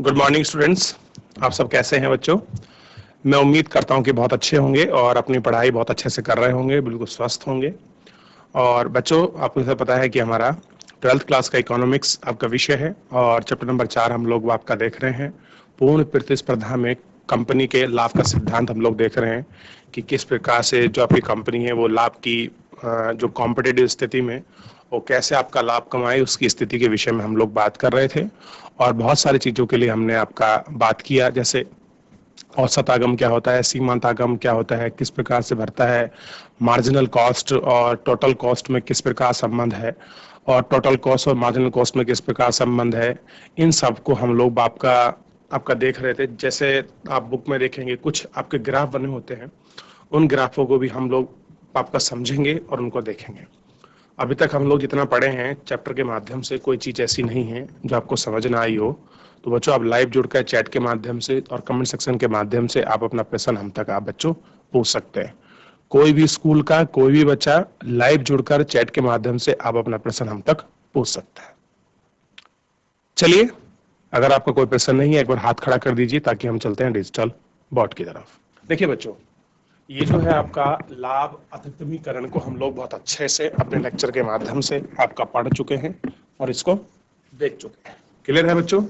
Good morning students. आप सब कैसे हैं बच्चों? मैं उम्मीद करता हूं कि बहुत अच्छे होंगे और अपनी पढ़ाई बहुत अच्छे से कर रहे होंगे, बिल्कुल स्वस्थ होंगे। और बच्चों, आपको सब पता है कि हमारा 12th क्लास का इकोनॉमिक्स आपका विषय है और चैप्टर नंबर 4 हम लोग आपका देख रहे हैं। पूर्ण प्रतिस्पर्धा में कंपनी के लाभ का सिद्धांत हम लोग देख रहे हैं कि किस प्रकार से जो आपकी कंपनी है वो लाभ की जो कॉम्पिटिटिव स्थिति में वो कैसे आपका लाभ कमाए, उसकी स्थिति के विषय में हम लोग बात कर रहे थे। और बहुत सारी चीजों के लिए हमने आपका बात किया, जैसे औसत आगम क्या होता है, सीमांत आगम क्या होता है, किस प्रकार से भरता है, मार्जिनल कॉस्ट और टोटल कॉस्ट में किस प्रकार संबंध है, और टोटल कॉस्ट और मार्जिनल कॉस्ट में किस प्रकार संबंध है। इन सब को हम लोग आपका देख रहे थे। जैसे आप बुक में देखेंगे कुछ आपके ग्राफ बने होते हैं, उन ग्राफों को भी हम लोग आपका समझेंगे और उनको देखेंगे। अभी तक हम लोग जितना पढ़े हैं चैप्टर के माध्यम से, कोई चीज ऐसी नहीं है जो आपको समझ ना आई हो। तो बच्चों, आप लाइव जुड़कर चैट के माध्यम से और कमेंट सेक्शन के माध्यम से आप अपना प्रश्न हम तक आप बच्चों पूछ सकते हैं। कोई भी स्कूल का कोई भी बच्चा लाइव जुड़कर चैट के माध्यम से आप अपना प्रश्न हम तक पूछ सकता है। चलिए, अगर आपका कोई प्रश्न नहीं है एक बार हाथ खड़ा कर दीजिए ताकि हम चलते हैं डिजिटल बोर्ड की तरफ। देखिए बच्चों, ये जो है आपका लाभ अधिकतमीकरण को हम लोग बहुत अच्छे से अपने लेक्चर के माध्यम से आपका पढ़ चुके हैं और इसको देख चुके हैं। क्लियर है बच्चों?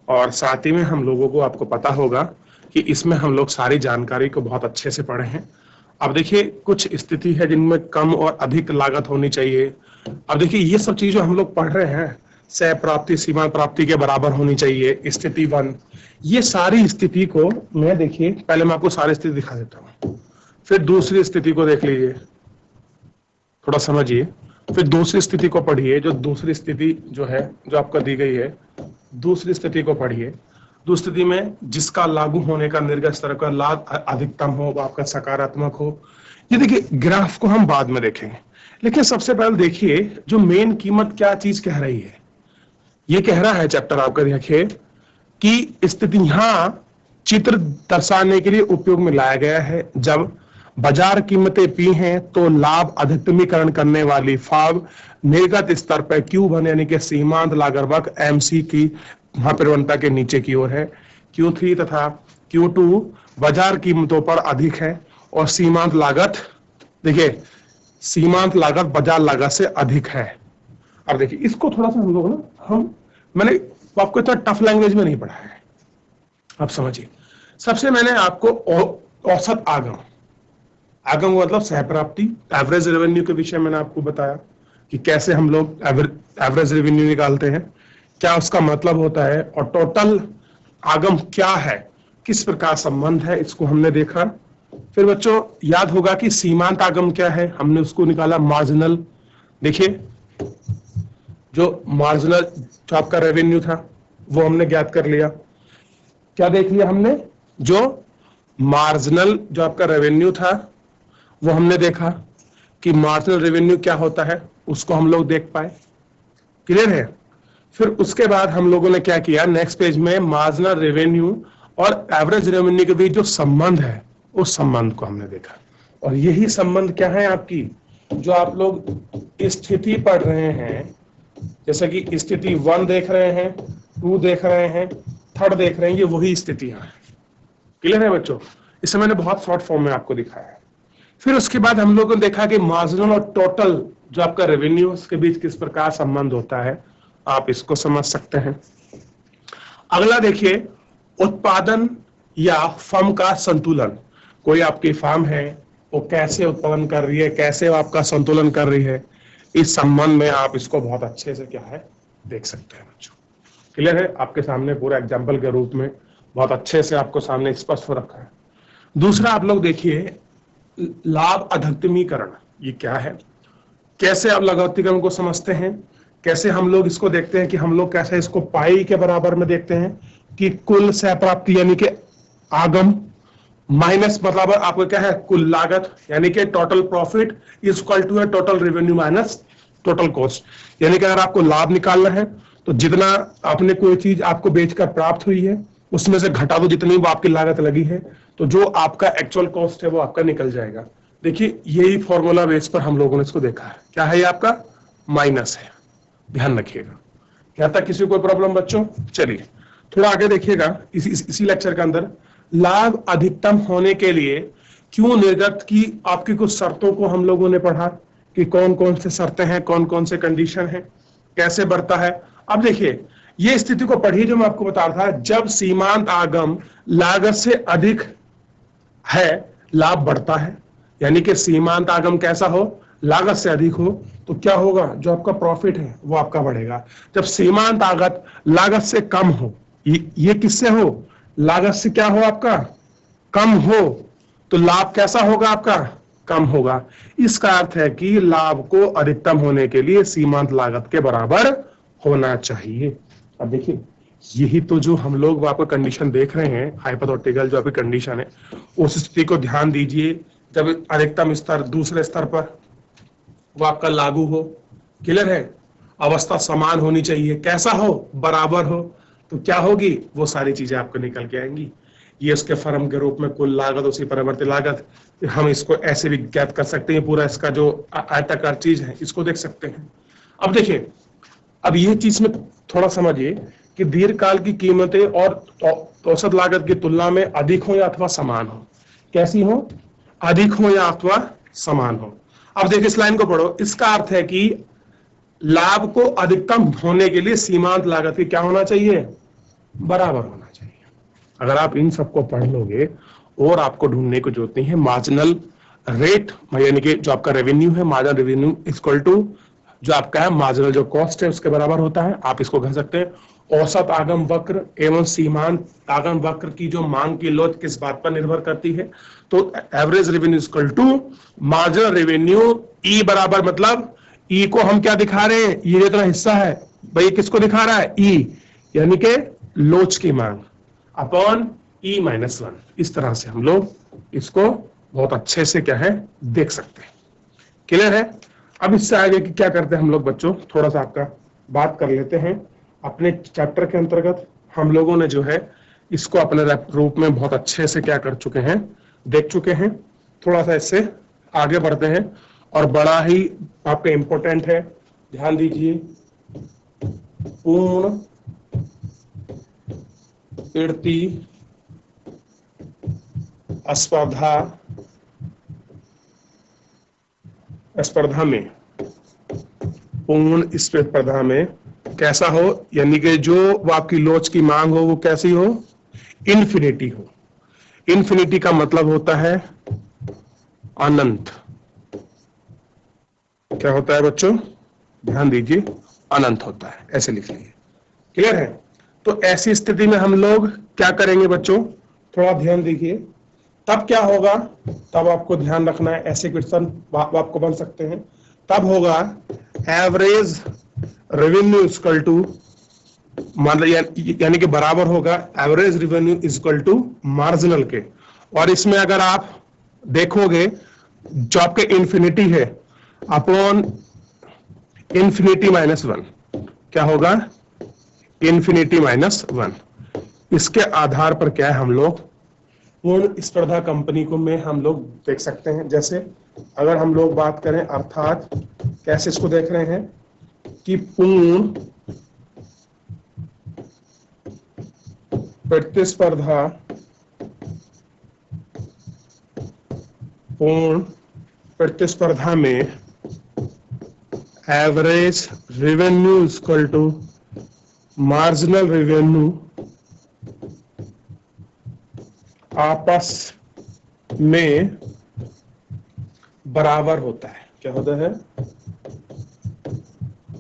और साथ ही में हम लोगों को आपको पता होगा कि इसमें हम लोग सारी जानकारी को बहुत अच्छे से पढ़े हैं। अब देखिए, कुछ स्थिति है जिनमें कम और अधिक लागत होनी चाहिए। अब देखिए, ये सब चीज जो हम लोग पढ़ रहे हैं, सह प्राप्ति सीमा प्राप्ति के बराबर होनी चाहिए, स्थिति 1, ये सारी स्थिति को मैं देखिए पहले मैं आपको सारी स्थिति दिखा देता हूँ, फिर दूसरी स्थिति को देख लीजिए, थोड़ा समझिए, फिर दूसरी स्थिति को पढ़िए। जो दूसरी स्थिति जो है जो आपका दी गई है, दूसरी स्थिति को पढ़िए। दूसरी स्थिति में जिसका लागू होने का निर्गत स्तर का लाभ अधिकतम हो, वो आपका सकारात्मक हो। ये देखिए, ग्राफ को हम बाद में देखेंगे, लेकिन सबसे पहले देखिए जो मेन कीमत क्या चीज कह रही है। ये कह रहा है चैप्टर आपका, देखिए कि स्थितियां चित्र दर्शाने के लिए उपयोग में लाया गया है। जब बाजार कीमतें पी हैं तो लाभ अधिकतमीकरण करने वाली फर्म निर्गत स्तर पर Q1 यानी कि सीमांत लागत वक्र MC की महाप्रवणता के नीचे की ओर है। Q3 तथा Q2 बाजार कीमतों पर अधिक है और सीमांत लागत, देखिए सीमांत लागत बाजार लागत से अधिक है। अब देखिए, इसको थोड़ा सा हम लोग मैंने आपको इतना टफ लैंग्वेज में नहीं पढ़ा है, आप समझिए। सबसे मैंने आपको औसत आगम मतलब सहप्राप्ति, एवरेज रेवेन्यू के विषय मैंने आपको बताया कि कैसे हम लोग एवरेज रेवेन्यू निकालते हैं, क्या उसका मतलब होता है, और टोटल आगम क्या है, किस प्रकार संबंध है, इसको हमने देखा। फिर बच्चों याद होगा कि सीमांत आगम क्या है, हमने उसको निकाला मार्जिनल। देखिए, जो मार्जिनल जो आपका रेवेन्यू था वो हमने ज्ञात कर लिया। क्या देख लिया हमने? जो मार्जिनल जो आपका रेवेन्यू था वो हमने देखा कि मार्जिनल रेवेन्यू क्या होता है, उसको हम लोग देख पाए। क्लियर है? फिर उसके बाद हम लोगों ने क्या किया, नेक्स्ट पेज में मार्जिनल रेवेन्यू और एवरेज रेवेन्यू के बीच जो संबंध है उस संबंध को हमने देखा। और यही संबंध क्या है आपकी, जो आप लोग स्थिति पढ़ रहे हैं, जैसे कि स्थिति 1 देख रहे हैं, 2 देख रहे हैं, 3rd देख रहे हैं, ये वही स्थितियां हैं। क्लियर है बच्चों? इसे मैंने बहुत शॉर्ट फॉर्म में आपको दिखाया है। फिर उसके बाद हम लोगों ने देखा कि मार्जिनल और टोटल जो आपका रेवेन्यू उसके बीच किस प्रकार संबंध होता है, आप इसको समझ सकते हैं। अगला देखिए, उत्पादन या फर्म का संतुलन। कोई आपकी फर्म है, वो कैसे उत्पादन कर रही है, कैसे वो आपका संतुलन कर रही है, इस संबंध में आप इसको बहुत अच्छे से क्या है देख सकते हैं बच्चों। क्लियर है? आपके सामने पूरा एग्जाम्पल के रूप में बहुत अच्छे से आपको सामने स्पष्ट हो रखा है। दूसरा आप लोग देखिए, लाभ अधिकतमीकरण, ये क्या है, कैसे आप लाभ अधिकतमीकरण को समझते हैं, कैसे हम लोग इसको देखते हैं कि हम लोग कैसे इसको पाई के बराबर में देखते हैं कि कुल सहप्राप्ति यानी कि आगम माइनस मतलब आपको क्या है कुल लागत, यानी कि total profit is equal to total revenue minus total cost. यानी कि अगर आपको लाभ निकालना है तो जितना आपने कोई चीज आपको बेचकर प्राप्त हुई है उसमें से घटा दो जितनी वो आपकी लागत लगी है, तो जो आपका एक्चुअल कॉस्ट है वो आपका निकल जाएगा। देखिए, यही फॉर्मूला बेस पर हम लोगों ने इसको देखा है। क्या है ये आपका? माइनस है, ध्यान रखिएगा। क्या था किसी कोई प्रॉब्लम बच्चों? चलिए, थोड़ा आगे देखिएगा इसी लेक्चर के अंदर, लाभ अधिकतम होने के लिए क्यों निर्गत की आपकी कुछ शर्तों को हम लोगों ने पढ़ा कि कौन कौन से शर्तें हैं, कौन कौन से कंडीशन है, कैसे बढ़ता है। अब देखिए ये स्थिति को पढ़िए जो मैं आपको बता रहा था, जब सीमांत आगम लागत से अधिक है लाभ बढ़ता है, यानी कि सीमांत आगम कैसा हो, लागत से अधिक हो, तो क्या होगा, जो आपका प्रॉफिट है वो आपका बढ़ेगा। जब सीमांत आगत लागत से कम हो, ये किससे हो, लागत से क्या हो आपका कम हो, तो लाभ कैसा होगा आपका कम होगा। इसका अर्थ है कि लाभ को अधिकतम होने के लिए सीमांत लागत के बराबर होना चाहिए। अब देखिए यही तो जो हम लोग आपका कंडीशन देख रहे हैं, हाइपोथेटिकल जो आपकी कंडीशन है, उस स्थिति को ध्यान दीजिए। जब अधिकतम स्तर दूसरे स्तर पर वो आपका लागू हो, क्लियर है, अवस्था समान होनी चाहिए, कैसा हो, बराबर हो, तो क्या होगी, वो सारी चीजें आपको निकल के आएंगी। ये उसके फर्म के रूप में कुल लागत, उसी परिवर्तित लागत, हम इसको ऐसे भी ज्ञात कर सकते हैं, पूरा इसका जो आयताकार चीज है इसको देख सकते हैं। अब देखिए, अब ये चीज में थोड़ा समझिए कि दीर्घकाल की कीमतें और औसत लागत की तुलना में अधिक हो या अथवा समान हो, कैसी हो, अधिक हो या अथवा समान हो। अब देखिए इस लाइन को पढ़ो, इसका अर्थ है कि लाभ को अधिकतम होने के लिए सीमांत लागत की क्या होना चाहिए, बराबर होना चाहिए। अगर आप इन सबको पढ़ लोगे और आपको ढूंढने की जरूरत नहीं है, मार्जिनल रेट यानी कि जो आपका रेवेन्यू है, मार्जिनल रेवेन्यू इक्वल टू जो आपका है मार्जिनल जो कॉस्ट है उसके बराबर होता है, आप इसको कह सकते हैं। औसत आगम वक्र एवं सीमांत आगम वक्र की जो मांग की लोच किस बात पर निर्भर करती है, तो average revenue equal to marginal revenue, ई बराबर, मतलब ई को हम क्या दिखा रहे हैं, ये जितना हिस्सा है भाई किसको दिखा रहा है, ई, यानी कि लोच की मांग अपॉन ई माइनस वन। इस तरह से हम लोग इसको बहुत अच्छे से क्या है देख सकते हैं, क्लियर है। अब इससे आगे कि क्या करते हैं हम लोग बच्चों, थोड़ा सा आपका बात कर लेते हैं। अपने चैप्टर के अंतर्गत हम लोगों ने जो है इसको अपने रूप में बहुत अच्छे से क्या कर चुके हैं, देख चुके हैं। थोड़ा सा इससे आगे बढ़ते हैं और बड़ा ही आपका इंपॉर्टेंट है, ध्यान दीजिए, पूर्ण स्पर्धा में, पूर्ण स्पर्धा में कैसा हो, यानी कि जो वो आपकी लोच की मांग हो वो कैसी हो, इन्फिनिटी हो। इन्फिनिटी का मतलब होता है अनंत। क्या होता है बच्चों, ध्यान दीजिए, अनंत होता है, ऐसे लिख लीजिए, क्लियर है। तो ऐसी स्थिति में हम लोग क्या करेंगे बच्चों, थोड़ा ध्यान दीजिए, तब क्या होगा, तब आपको ध्यान रखना है, ऐसे क्वेश्चन आपको बन सकते हैं। तब होगा एवरेज रेवेन्यू इक्वल टू, मतलब यानी कि बराबर होगा average revenue equal to marginal के, और इसमें अगर आप देखोगे जो आपके इन्फिनिटी है अपॉन इन्फिनिटी माइनस वन, क्या होगा, इन्फिनिटी माइनस वन। इसके आधार पर क्या है, हम लोग पूर्ण स्पर्धा कंपनी को में हम लोग देख सकते हैं। जैसे अगर हम लोग बात करें, अर्थात कैसे इसको देख रहे हैं कि पूर्ण प्रतिस्पर्धा, पूर्ण प्रतिस्पर्धा में average revenue equal to marginal revenue आपस में बराबर होता है। क्या होता है,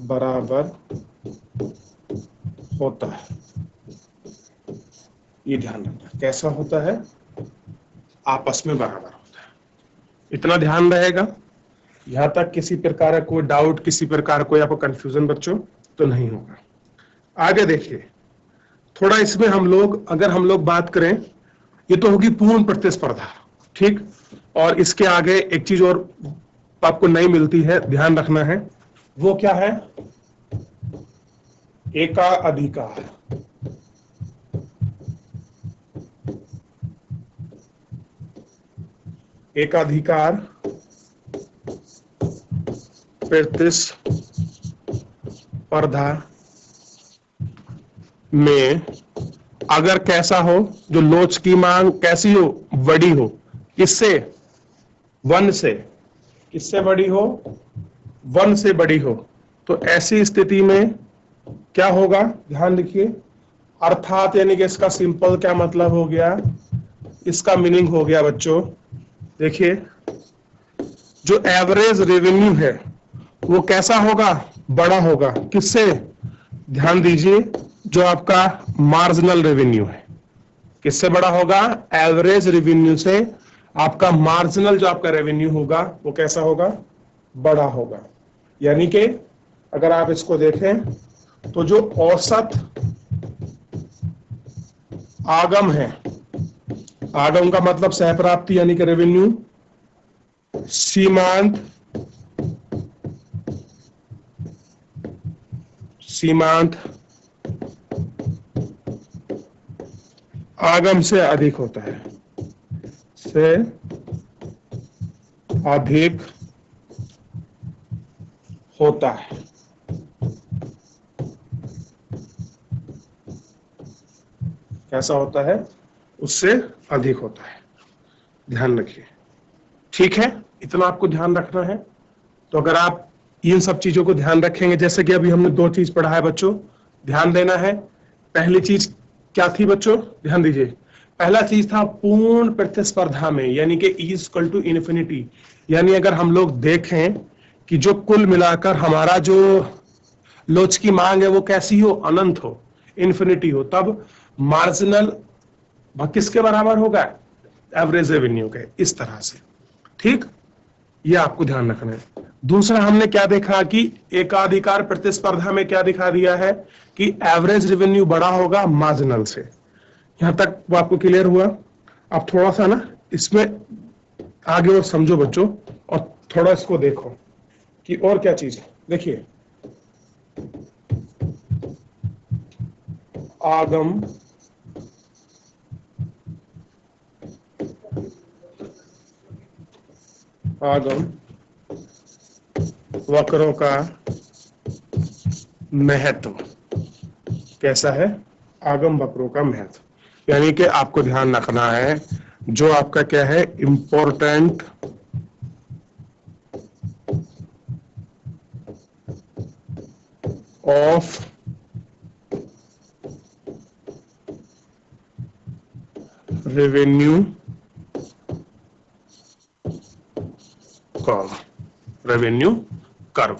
बराबर होता है, ये ध्यान रखना, कैसा होता है, आपस में बराबर होता है, इतना ध्यान रहेगा। यहां तक किसी प्रकार का कोई डाउट, किसी प्रकार कोई आपको कंफ्यूजन बच्चों तो नहीं होगा। आगे देखिए थोड़ा, इसमें हम लोग अगर हम लोग बात करें, ये तो होगी पूर्ण प्रतिस्पर्धा, ठीक, और इसके आगे एक चीज और आपको नहीं मिलती है, ध्यान रखना है, वो क्या है, एकाधिकार। एकाधिकार प्रतिस्पर्धा में अगर कैसा हो, जो लोच की मांग कैसी हो, बड़ी हो, किससे, 1 से, किससे बड़ी हो, 1 से बड़ी हो, तो ऐसी स्थिति में क्या होगा, ध्यान रखिए। अर्थात यानी कि इसका सिंपल क्या मतलब हो गया, इसका मीनिंग हो गया बच्चों, देखिए जो एवरेज रेवेन्यू है वो कैसा होगा, बड़ा होगा, किससे, ध्यान दीजिए, जो आपका मार्जिनल रेवेन्यू है, किससे बड़ा होगा, एवरेज रेवेन्यू से आपका मार्जिनल जो आपका रेवेन्यू होगा वो कैसा होगा, बड़ा होगा। यानी कि अगर आप इसको देखें तो जो औसत आगम है, आगम का मतलब सहप्राप्ति यानी कि रेवेन्यू, सीमांत सीमांत आगम से अधिक होता है, से अधिक होता है। कैसा होता है, उससे अधिक होता है, ध्यान रखिए। ठीक है, इतना आपको ध्यान रखना है। तो अगर आप इन सब चीजों को ध्यान रखेंगे, जैसे कि अभी हमने 2 चीज पढ़ा है बच्चों, ध्यान देना है। पहली चीज क्या थी बच्चों, ध्यान दीजिए। पहला चीज था पूर्ण प्रतिस्पर्धा में, यानी कि E इक्वल टू इन्फिनिटी, यानी अगर हम लोग देखें कि जो कुल मिलाकर हमारा जो लोच की मांग है वो कैसी हो, अनंत हो, इन्फिनिटी हो, तब मार्जिनल किसके बराबर होगा, एवरेज रेवेन्यू के, इस तरह से। ठीक, ये आपको ध्यान रखना है। दूसरा हमने क्या देखा कि एकाधिकार प्रतिस्पर्धा में क्या दिखा दिया है कि एवरेज रेवेन्यू बड़ा होगा मार्जिनल से। यहां तक वो आपको क्लियर हुआ। अब थोड़ा सा ना इसमें आगे और समझो बच्चों, और थोड़ा इसको देखो कि और क्या चीज है। देखिए, आगम वक्रों का महत्व कैसा है, आगम वक्रों का महत्व, यानी कि आपको ध्यान रखना है जो आपका क्या है, important of revenue curve, revenue curve,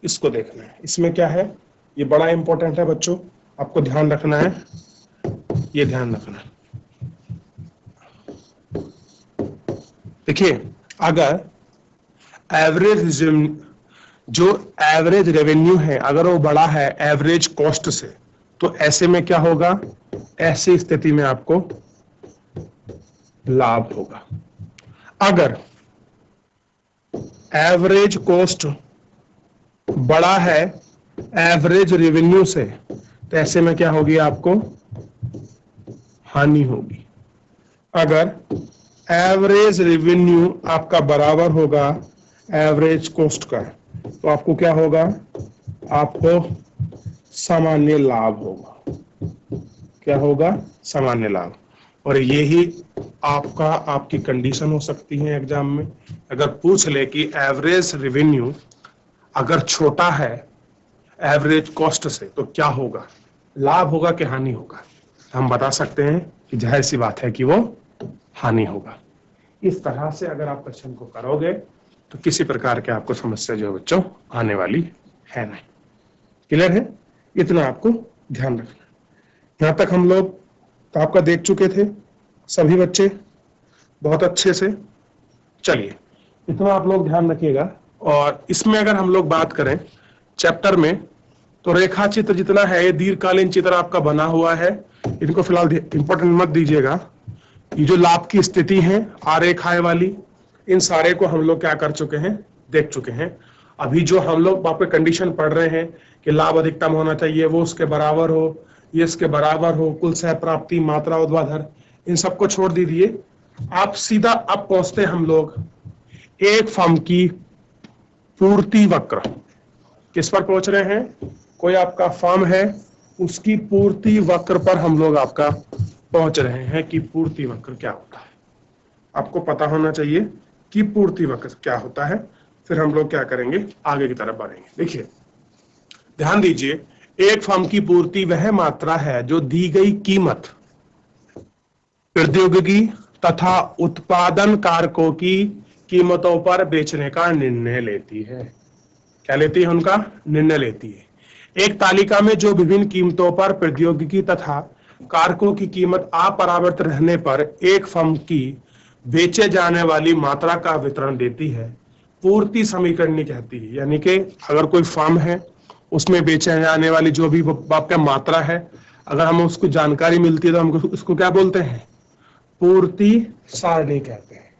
इसको देखना है। इसमें क्या है, ये बड़ा इंपॉर्टेंट है बच्चों, आपको ध्यान रखना है, ये ध्यान रखना है। देखिए, अगर एवरेज जो एवरेज रेवेन्यू है अगर वो बड़ा है एवरेज कॉस्ट से, तो ऐसे में क्या होगा, ऐसी स्थिति में आपको लाभ होगा। अगर एवरेज कॉस्ट बड़ा है एवरेज रेवेन्यू से, तो ऐसे में क्या होगी, आपको हानि होगी। अगर एवरेज रेवेन्यू आपका बराबर होगा एवरेज कॉस्ट का, तो आपको क्या होगा, आपको सामान्य लाभ होगा। क्या होगा, सामान्य लाभ। और यही आपकी कंडीशन हो सकती है एग्जाम में, अगर पूछ ले कि एवरेज रेवेन्यू अगर छोटा है एवरेज कॉस्ट से तो क्या होगा, लाभ होगा कि हानि होगा, हम बता सकते हैं कि जाहिर सी बात है कि वो हानि होगा। इस तरह से अगर आप क्वेश्चन को करोगे तो किसी प्रकार के आपको समस्या जो बच्चों आने वाली है नहीं। क्लियर है, इतना आपको ध्यान रखना। यहां तक हम लोग तो आपका देख चुके थे सभी बच्चे बहुत अच्छे से। चलिए, इतना आप लोग ध्यान रखिएगा। और इसमें अगर हम लोग बात करें चैप्टर में, तो रेखा चित्र जितना है ये दीर्घकालीन चित्र आपका बना हुआ है, इनको फिलहाल इंपॉर्टेंट मत दीजिएगा। ये जो लाभ की स्थिति है आरेखाएं वाली, इन सारे को हम लोग क्या कर चुके हैं, देख चुके हैं। अभी जो हम लोग वहां पे कंडीशन पढ़ रहे हैं कि लाभ अधिकतम होना चाहिए, वो उसके बराबर हो, ये इसके बराबर हो, कुल सह प्राप्ति, मात्रा, ऊर्ध्वाधर, इन सबको छोड़ दीजिए। आप सीधा अब पहुंचते हम लोग एक फर्म की पूर्ति वक्र। किस पर पहुंच रहे हैं, कोई आपका फर्म है उसकी पूर्ति वक्र पर हम लोग आपका पहुंच रहे हैं कि पूर्ति वक्र क्या होता है। आपको पता होना चाहिए कि पूर्ति वक्र क्या होता है, फिर हम लोग क्या करेंगे, आगे की तरफ बढ़ेंगे। देखिए ध्यान दीजिए, एक फर्म की पूर्ति वह मात्रा है जो दी गई कीमत, प्रौद्योगिकी तथा उत्पादन कारकों की कीमतों पर बेचने का निर्णय लेती है। क्या लेती है? उनका निर्णय लेती है। एक तालिका में जो विभिन्न कीमतों पर प्रौद्योगिकी तथा कारकों की कीमत अपरिवर्तित रहने पर एक फर्म की बेचे जाने वाली मात्रा का वितरण देती है, पूर्ति समीकरण कहती है। यानी कि अगर कोई फर्म है, उसमें बेचे जाने वाली जो भी आपका मात्रा है, अगर हमें उसको जानकारी मिलती है तो हम उसको क्या बोलते हैं? पूर्ति सारणी कहते हैं।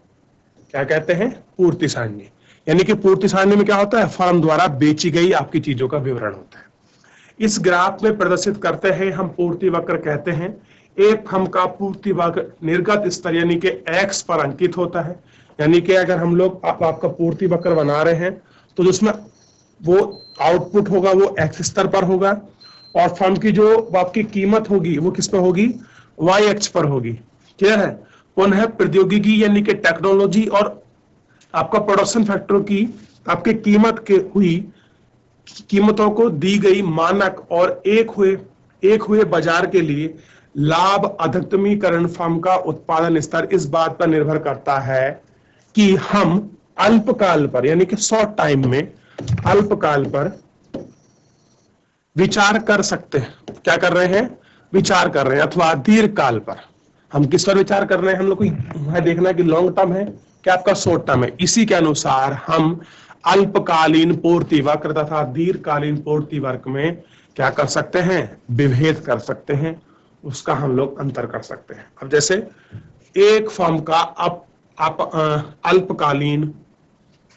क्या कहते हैं? पूर्ति सारणी। यानी कि पूर्ति सारणी में क्या होता है? फर्म द्वारा बेची गई आपकी चीजों का विवरण होता है। इस ग्राफ में प्रदर्शित करते हैं हम पूर्ति वक्र कहते हैं। एक फर्म का पूर्ति वक्र निर्गत स्तर यानी कि एक्स पर अंकित होता है। यानी कि अगर हम लोग आपका पूर्ति वक्र बना रहे हैं तो जिसमें वो आउटपुट होगा वो एक्स स्तर पर होगा, और फर्म की जो आपकी कीमत होगी वो किस पर होगी? वाई एक्स पर होगी। क्लियर है? पुनः प्रौद्योगिकी यानी कि टेक्नोलॉजी और आपका प्रोडक्शन फैक्टर की आपके कीमत के हुई कीमतों को दी गई मानक और एक हुए बाजार के लिए लाभ अधिकतमीकरण फर्म का उत्पादन स्तर इस बात पर निर्भर करता है कि हम अल्पकाल पर यानी कि शॉर्ट टाइम में अल्पकाल पर विचार कर सकते हैं। क्या कर रहे हैं? विचार कर रहे हैं। अथवा दीर्घकाल पर हम किस पर विचार कर रहे हैं? हम लोग को देखना है कि लॉन्ग टर्म है क्या आपका शॉर्ट टर्म है। इसी के अनुसार हम अल्पकालीन पूर्ति वक्र तथा दीर्घकालीन पूर्ति वक्र में क्या कर सकते हैं? विभेद कर सकते हैं, उसका हम लोग अंतर कर सकते हैं। अब जैसे एक फर्म का अल्पकालीन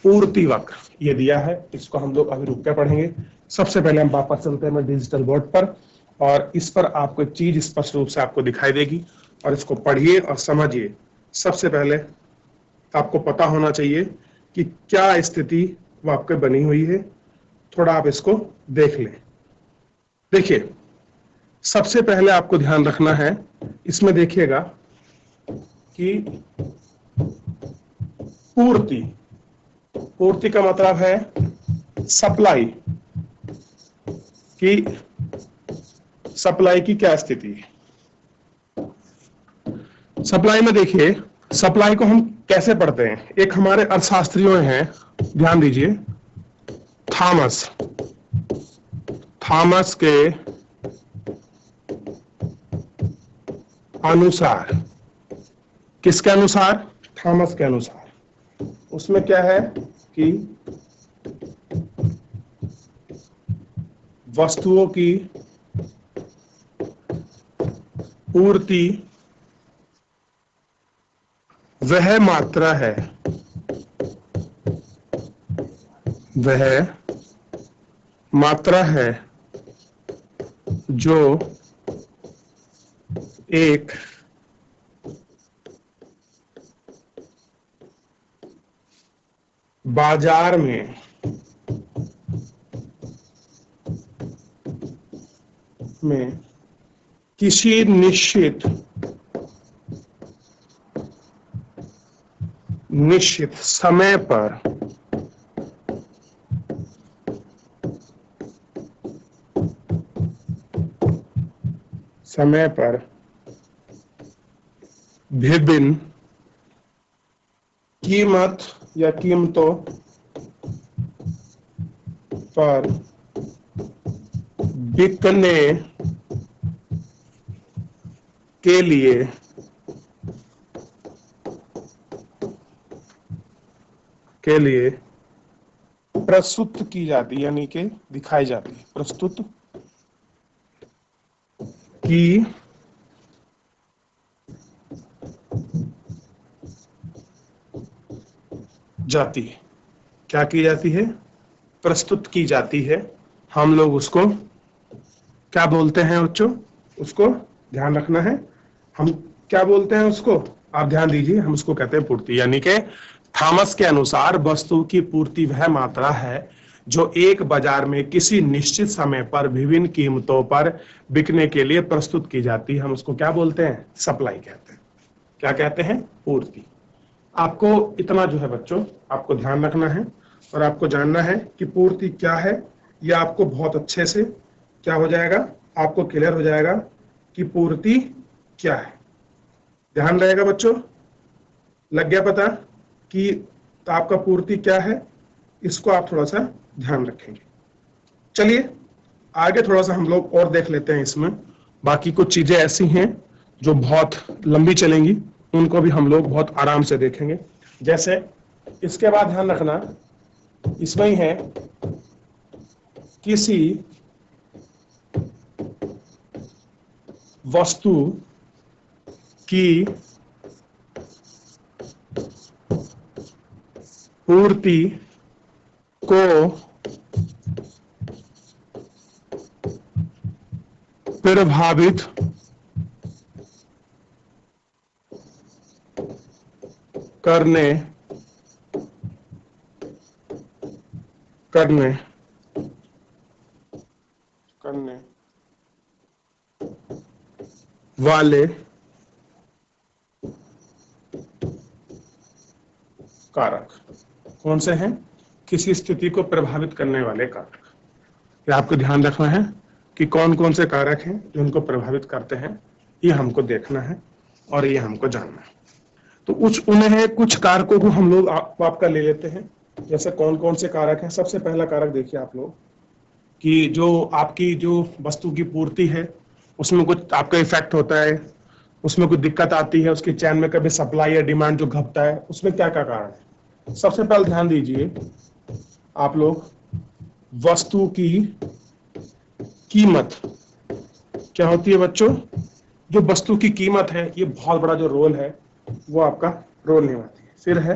पूर्ति वक्र ये दिया है, इसको हम लोग अभी रुक के पढ़ेंगे। सबसे पहले हम वापस चलते हैं डिजिटल बोर्ड पर, और इस पर आपको एक चीज स्पष्ट रूप से आपको दिखाई देगी, और इसको पढ़िए और समझिए। सबसे पहले आपको पता होना चाहिए कि क्या स्थिति वो आपके बनी हुई है। थोड़ा आप इसको देख लें। देखिए सबसे पहले आपको ध्यान रखना है, इसमें देखिएगा कि पूर्ति का मतलब है सप्लाई की क्या स्थिति है। सप्लाई में देखिए, सप्लाई को हम कैसे पढ़ते हैं? एक हमारे अर्थशास्त्रियों हैं, ध्यान दीजिए, थॉमस के अनुसार, किसके अनुसार? थॉमस के अनुसार। उसमें क्या है कि वस्तुओं की पूर्ति वह मात्रा है जो एक बाजार में किसी निश्चित समय पर विभिन्न कीमत या कीमतों पर बिकने के लिए प्रस्तुत की जाती, यानी कि दिखाई जाती, प्रस्तुत की जाती है। क्या की जाती है? प्रस्तुत की जाती है। हम लोग उसको क्या बोलते हैं बच्चों? उसको ध्यान रखना है, हम क्या बोलते हैं उसको? आप ध्यान दीजिए, हम उसको कहते हैं पूर्ति। यानी कि थॉमस के अनुसार वस्तु की पूर्ति वह मात्रा है जो एक बाजार में किसी निश्चित समय पर विभिन्न कीमतों पर बिकने के लिए प्रस्तुत की जाती है, हम उसको क्या बोलते हैं? सप्लाई कहते हैं। क्या कहते हैं? पूर्ति। आपको इतना जो है बच्चों आपको ध्यान रखना है और आपको जानना है कि पूर्ति क्या है। यह आपको बहुत अच्छे से क्या हो जाएगा, आपको क्लियर हो जाएगा कि पूर्ति क्या है। ध्यान रहेगा बच्चों, लग गया पता कि तो आपका पूर्ति क्या है? इसको आप थोड़ा सा ध्यान रखेंगे। चलिए आगे थोड़ा सा हम लोग और देख लेते हैं। इसमें बाकी कुछ चीजें ऐसी हैं जो बहुत लंबी चलेंगी, उनको भी हम लोग बहुत आराम से देखेंगे। जैसे इसके बाद ध्यान रखना, इसमें ही है किसी वस्तु की पूर्ति को प्रभावित करने वाले कारक कौन से हैं? किसी स्थिति को प्रभावित करने वाले कारक। ये आपको ध्यान रखना है कि कौन कौन से कारक हैं जो उनको प्रभावित करते हैं, ये हमको देखना है और ये हमको जानना है। तो उन्हें कुछ कारकों को हम लोग आपका ले लेते हैं। जैसे कौन कौन से कारक हैं। सबसे पहला कारक देखिए आप लोग कि जो आपकी जो वस्तु की पूर्ति है उसमें कुछ आपका इफेक्ट होता है, उसमें कुछ दिक्कत आती है, उसकी चैन में कभी सप्लाई या डिमांड जो घटता है, उसमें क्या क्या कारण है। सबसे पहले ध्यान दीजिए आप लोग, वस्तु की कीमत क्या होती है बच्चों? जो वस्तु की कीमत है ये बहुत बड़ा जो रोल है वो आपका रोल निभाती है। फिर है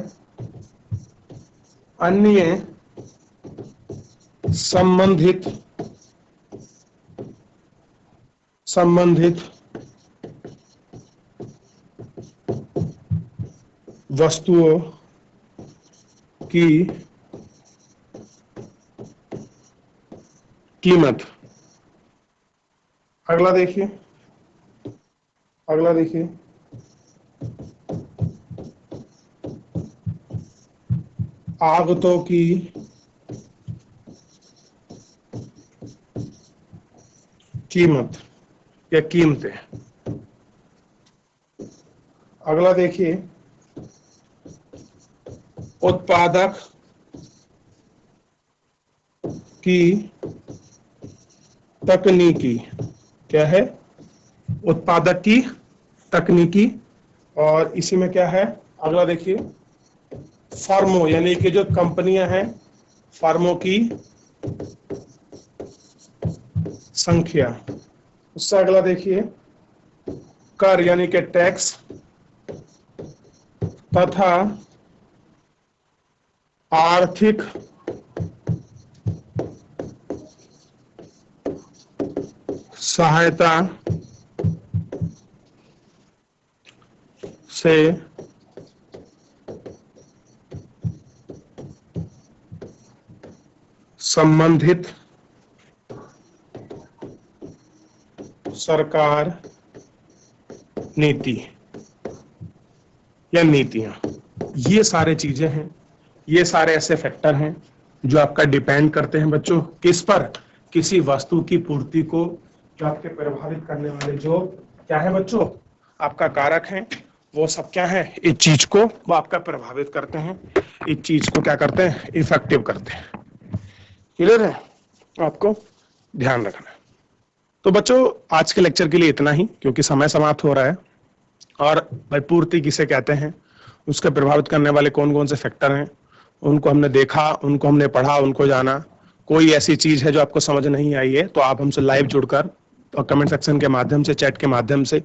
अन्य संबंधित वस्तुओं की कीमत। अगला देखिए आगतों की कीमत या कीमतें। अगला देखिए उत्पादक की तकनीकी। क्या है? उत्पादक की तकनीकी। और इसी में क्या है? अगला देखिए फर्मों यानी कि जो कंपनियां हैं, फर्मों की संख्या। उससे अगला देखिए कर यानी कि टैक्स तथा आर्थिक सहायता से संबंधित सरकार नीति या नीतियां। ये सारे चीजें हैं, ये सारे ऐसे फैक्टर हैं जो आपका डिपेंड करते हैं बच्चों किस पर? किसी वस्तु की पूर्ति को जो आपके प्रभावित करने वाले जो क्या है बच्चों आपका कारक हैं, वो सब क्या है? इस चीज को वो आपका प्रभावित करते हैं, इस चीज को क्या करते हैं? इफेक्टिव करते हैं। क्लियर है? आपको ध्यान रखना है। तो बच्चों आज के लेक्चर के लिए इतना ही, क्योंकि समय समाप्त हो रहा है। और भाई पूर्ति किसे कहते हैं, उसके प्रभावित करने वाले कौन कौन से फैक्टर हैं, उनको हमने देखा, उनको हमने पढ़ा, उनको जाना। कोई ऐसी चीज है जो आपको समझ नहीं आई है तो आप हमसे लाइव जुड़कर और कमेंट सेक्शन के माध्यम से, चैट के माध्यम से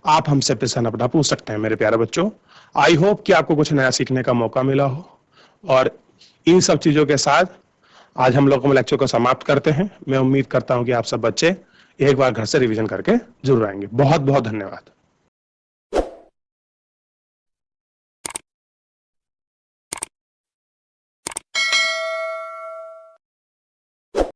आप हमसे प्रश्न अपना पूछ सकते हैं मेरे प्यारे बच्चों। आई होप कि आपको कुछ नया सीखने का मौका मिला हो। और इन सब चीजों के साथ आज हम लोग लेक्चर को समाप्त करते हैं। मैं उम्मीद करता हूं कि आप सब बच्चे एक बार घर से रिवीजन करके जरूर आएंगे। बहुत बहुत धन्यवाद।